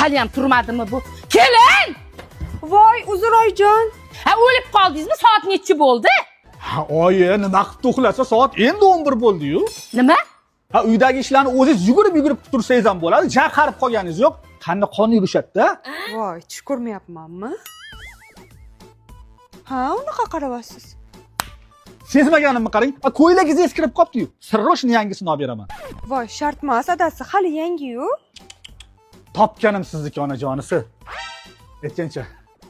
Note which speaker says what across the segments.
Speaker 1: Hali ham turmadimi bu? Keling!
Speaker 2: Voy, uzr oyijon.
Speaker 1: Ha, o'lib qoldingizmi? Soat necha bo'ldi?
Speaker 3: Ha, oyi, nima qilib uxlasa soat endi 11 bo'ldi-yu.
Speaker 1: Nima?
Speaker 3: Ha, uydagi ishlarni o'zingiz yugurib tursangiz ham bo'ladi. Chaqirib qolganingiz yo'q. Qanday qon yurishadi-da?
Speaker 2: Voy, tush ko'rmayapmanmi? Ha, unaqa qarayapsiz.
Speaker 3: Sezmaganimni qarang. Ko'ylagingiz eskirib qopti-yu. Sirroshni yangisini olib beraman.
Speaker 2: Voy, shart emas, adasi hali yangi-yu.
Speaker 3: Topganim sizniki onajonisi. Aytgancha,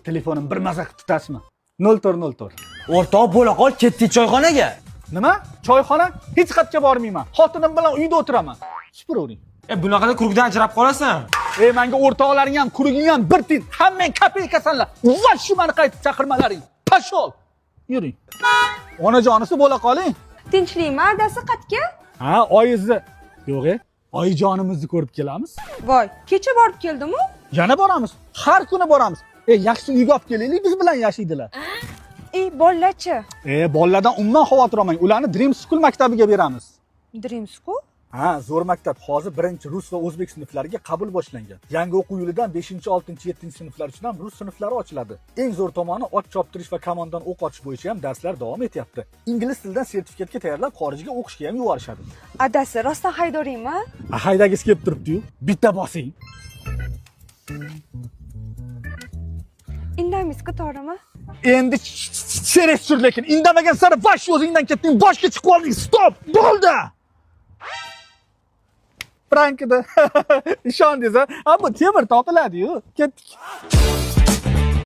Speaker 3: telefonim bir maza qilib tutasizmi? 0404.
Speaker 4: O'rtoq bo'la qol, ketdik choyxonaga.
Speaker 3: Nima? Choyxona? Hech qayerga bormayman. Xotinim bilan uyda o'tiraman. Supuravering.
Speaker 4: Bunaqada kurukdan ajrab qolasan.
Speaker 3: Menga o'rtoqlaring ham, kuruging ham bir tin, hammang kopeykasanlar. Va shu meni qaytib chaqirmalaring. Pashol. Yuring. Onajonisi bo'la qoling.
Speaker 2: Tinchlikmi, adasi qaytga?
Speaker 3: Ha, oyizni. Yo'q-e. Oyijonimizni ko'rib kelamiz.
Speaker 2: Voy, kecha borib keldim-ku.
Speaker 3: Yana boramiz. Har kuni boramiz. Yaxshi uyga olib kelaylik, biz bilan yashaydilar.
Speaker 2: Bolachi.
Speaker 3: Bolalardan umuman xavotir olmang. Ularni Dream School maktabiga beramiz.
Speaker 2: Dream School?
Speaker 3: Ha, zo'r maktab. Hozir birinchi rus va o'zbek sinflariga qabul boshlangan. Yangi o'quv yilidan 5-6-7 sinflar uchun ham rus sinflari ochiladi. Eng zo'r tomoni ot choptirish va kamondan o'q otish bo'yicha ham darslar davom etyapti. Ingliz tilidan sertifikatga tayyorlab, xorijga o'qishga ham yuborishadi.
Speaker 2: Adasi, rostdan haydoringmi?
Speaker 3: Haydagingiz kelib turibdi-yu. Bitta bosing.
Speaker 2: Indamizku to'g'rimi?
Speaker 3: Endi cheres sur, lekin indamagan sari vash o'zingdan ketding, boshga chiqib olding. Stop! Bo'ldi. Prankida. Ishondingiz-a? Bu temir topiladi-yu. Ketdik.